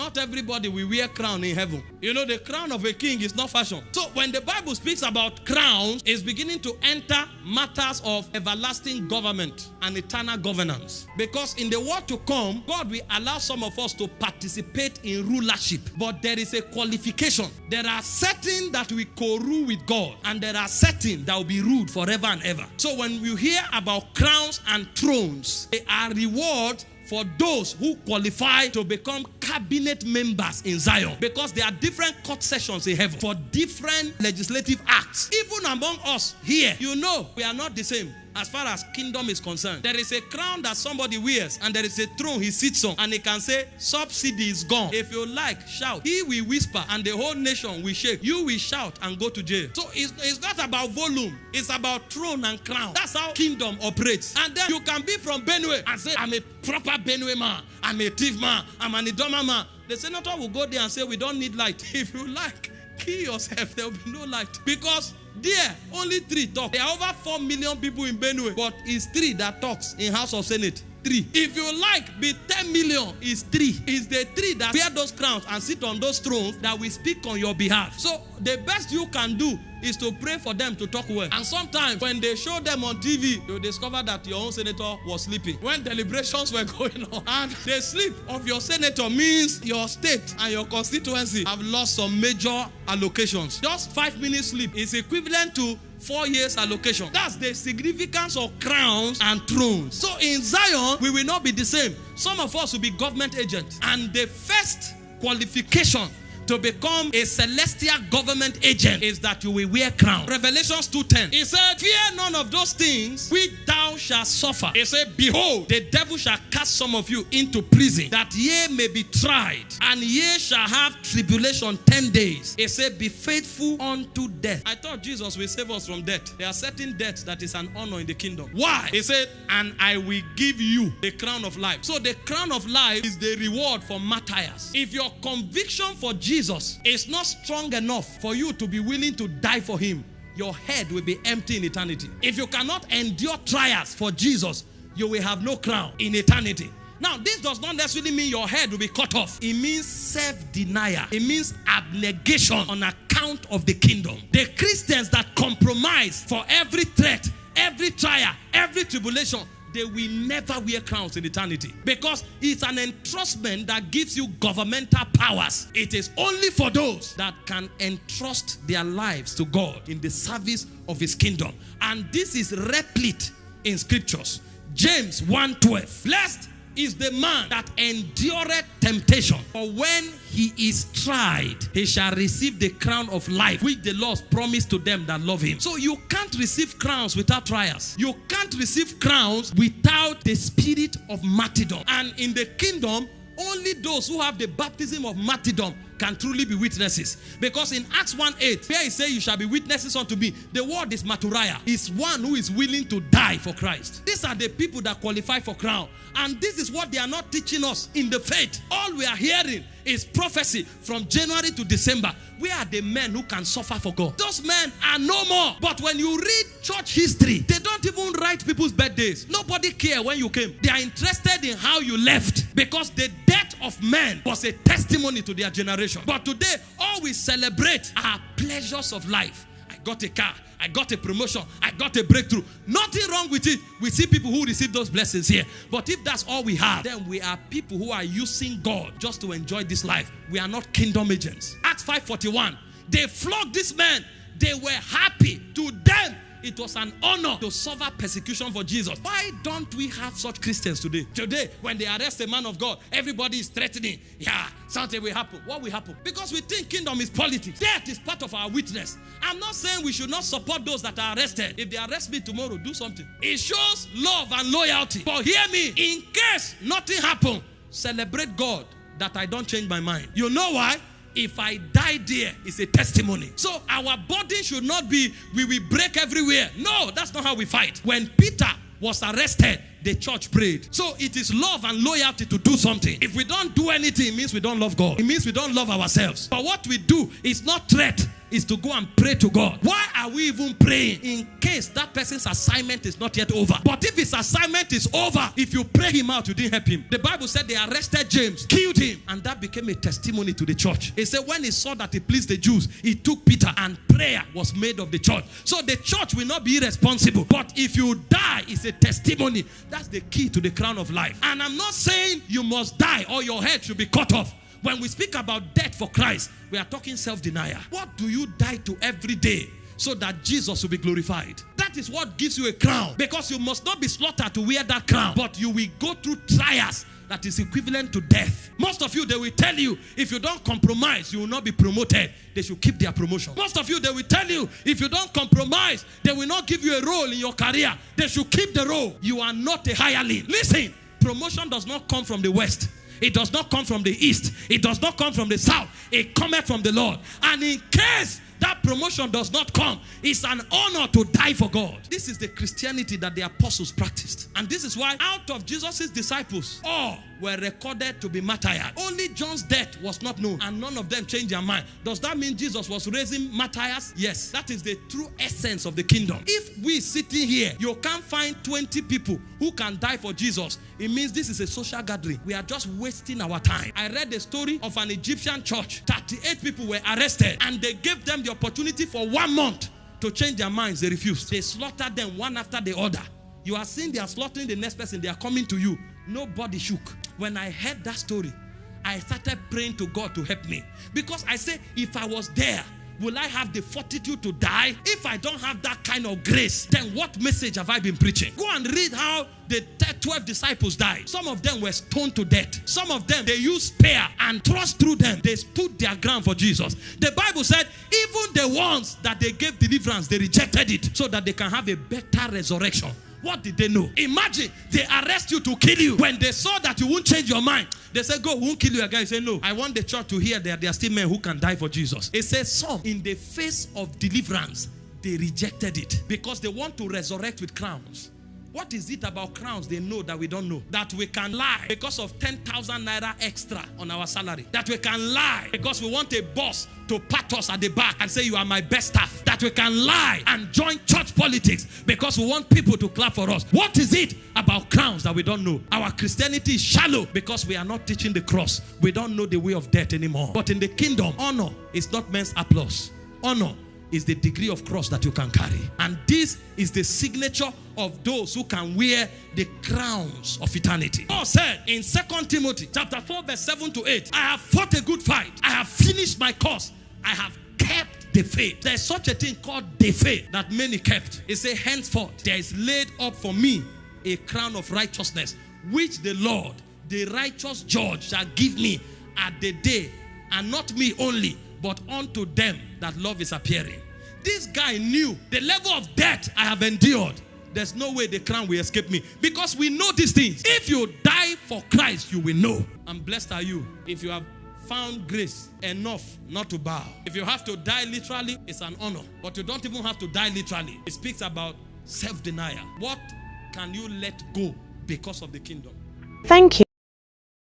Not everybody will wear crown in heaven. You know, the crown of a king is not fashion. So when the Bible speaks about crowns, it's beginning to enter matters of everlasting government and eternal governance. Because in the world to come, God will allow some of us to participate in rulership. But there is a qualification. There are certain that we co-rule with God, and there are certain that will be ruled forever and ever. So when you hear about crowns and thrones, they are rewards for those who qualify to become cabinet members in Zion. Because there are different court sessions in heaven for different legislative acts. Even among us here, you know, we are not the same as far as kingdom is concerned. There is a crown that somebody wears, and there is a throne he sits on, and he can say, subsidy is gone. If you like, shout. He will whisper, and the whole nation will shake. You will shout and go to jail. So it's not about volume. It's about throne and crown. That's how kingdom operates. And then you can be from Benue and say, I'm a proper Benue man. I'm a thief man. I'm an Idoma man. The senator will go there and say, we don't need light. If you like, kill yourself. There will be no light. Because there, only 3 talk. There are over 4 million people in Benue, but it's 3 that talks in House of Senate. 3. If you like, be 10 million, is 3. It's the 3 that wear those crowns and sit on those thrones that will speak on your behalf. So the best you can do is to pray for them to talk well. And sometimes when they show them on TV, you discover that your own senator was sleeping when deliberations were going on. And the sleep of your senator means your state and your constituency have lost some major allocations. Just 5 minutes sleep is equivalent to 4 years allocation. That's the significance of crowns and thrones. So in Zion, we will not be the same. Some of us will be government agents. And the first qualification to become a celestial government agent is that you will wear crown. Revelations 2:10. He said, fear none of those things which thou shalt suffer. He said, behold, the devil shall cast some of you into prison, that ye may be tried, and ye shall have tribulation 10 days. He said, be faithful unto death. I thought Jesus will save us from death. There are certain deaths that is an honor in the kingdom. Why? He said, and I will give you the crown of life. So the crown of life is the reward for martyrs. If your conviction for Jesus is not strong enough for you to be willing to die for him, your head will be empty in eternity. If you cannot endure trials for Jesus, you will have no crown in eternity. Now, this does not necessarily mean your head will be cut off. It means self-denial. It means abnegation on account of the kingdom. The Christians that compromise for every threat, every trial, every tribulation, they will never wear crowns in eternity, because it's an entrustment that gives you governmental powers. It is only for those that can entrust their lives to God in the service of his kingdom. And this is replete in scriptures. James 1:12. Blessed is the man that endureth temptation, for when he is tried, he shall receive the crown of life, which the Lord promised to them that love him. So you can't receive crowns without trials. You can't receive crowns without the spirit of martyrdom. And in the kingdom, only those who have the baptism of martyrdom can truly be witnesses. Because in Acts 1:8, where he says, you shall be witnesses unto me, the word is martyria. It's one who is willing to die for Christ. These are the people that qualify for crown. And this is what they are not teaching us in the faith. All we are hearing is prophecy from January to December. Where are the men who can suffer for God? Those men are no more. But when you read church history, they don't even write people's birthdays. Nobody cares when you came. They are interested in how you left, because the death of men was a testimony to their generation. But today, all we celebrate are pleasures of life. I got a car. I got a promotion. I got a breakthrough. Nothing wrong with it. We see people who receive those blessings here. But if that's all we have, then we are people who are using God just to enjoy this life. We are not kingdom agents. Acts 5:41. They flogged this man. They were happy. To them, it was an honor to suffer persecution for Jesus. Why don't we have such Christians today? Today, when they arrest a man of God, everybody is threatening. Yeah, something will happen. What will happen? Because we think kingdom is politics. Death is part of our witness. I'm not saying we should not support those that are arrested. If they arrest me tomorrow, do something. It shows love and loyalty. But hear me, in case nothing happens, celebrate God that I don't change my mind. You know why? If I die there, it's a testimony. So our body should not be, we will break everywhere. No, that's not how we fight. When Peter was arrested, the church prayed. So it is love and loyalty to do something. If we don't do anything, it means we don't love God. It means we don't love ourselves. But what we do is not threat. is to go and pray to God. Why are we even praying? In case that person's assignment is not yet over. But if his assignment is over, if you pray him out, you didn't help him. The Bible said they arrested James, killed him, and that became a testimony to the church. It said when he saw that he pleased the Jews, he took Peter, and prayer was made of the church. So the church will not be irresponsible. But if you die, it's a testimony. That's the key to the crown of life. And I'm not saying you must die or your head should be cut off. When we speak about death for Christ, we are talking self-denial. What do you die to every day so that Jesus will be glorified? That is what gives you a crown. Because you must not be slaughtered to wear that crown, but you will go through trials that is equivalent to death. Most of you, they will tell you, if you don't compromise, you will not be promoted. They should keep their promotion. Most of you, they will tell you, if you don't compromise, they will not give you a role in your career. They should keep the role. You are not a hireling. Listen, promotion does not come from the west. It does not come from the east. It does not come from the south. It cometh from the Lord. And in case that promotion does not come, it's an honor to die for God. This is the Christianity that the apostles practiced. And this is why out of Jesus' disciples, all were recorded to be martyred. Only John's death was not known, and none of them changed their mind. Does that mean Jesus was raising martyrs? Yes. That is the true essence of the kingdom. If we sitting here, you can't find 20 people who can die for Jesus, it means this is a social gathering. We are just wasting our time. I read the story of an Egyptian church. 38 people were arrested, and they gave them the opportunity for 1 month to change their minds. They refused. They slaughtered them one after the other. You are seeing they are slaughtering the next person. They are coming to you. Nobody shook. When I heard that story, I started praying to God to help me. Because I say, if I was there, will I have the fortitude to die? If I don't have that kind of grace, then what message have I been preaching? Go and read how the 12 disciples died. Some of them were stoned to death. Some of them, they used spear and thrust through them. They stood their ground for Jesus. The Bible said, even the ones that they gave deliverance, they rejected it so that they can have a better resurrection. What did they know? Imagine they arrest you to kill you. When they saw that you won't change your mind, they said, go, we won't kill you again. You say, no, I want the church to hear that there are still men who can die for Jesus. It says some, in the face of deliverance, they rejected it because they want to resurrect with crowns. What is it about crowns they know that we don't know? That we can lie because of 10,000 naira extra on our salary. That we can lie because we want a boss to pat us at the back and say, you are my best staff. That we can lie and join church politics because we want people to clap for us. What is it about crowns that we don't know? Our Christianity is shallow because we are not teaching the cross. We don't know the way of death anymore. But in the kingdom, honor is not men's applause. Honor is the degree of cross that you can carry. And this is the signature of those who can wear the crowns of eternity. Paul said in 2 Timothy chapter 4 verse 7 to 8, I have fought a good fight. I have finished my course. I have kept the faith. There is such a thing called the faith that many kept. It says, henceforth there is laid up for me a crown of righteousness, which the Lord, the righteous judge, shall give me at the day, and not me only, but unto them that love is appearing. This guy knew the level of death I have endured. There's no way the crown will escape me, because we know these things. If you die for Christ, you will know. And blessed are you if you have found grace enough not to bow. If you have to die literally, it's an honor. But you don't even have to die literally. It speaks about self-denial. What can you let go because of the kingdom? Thank you.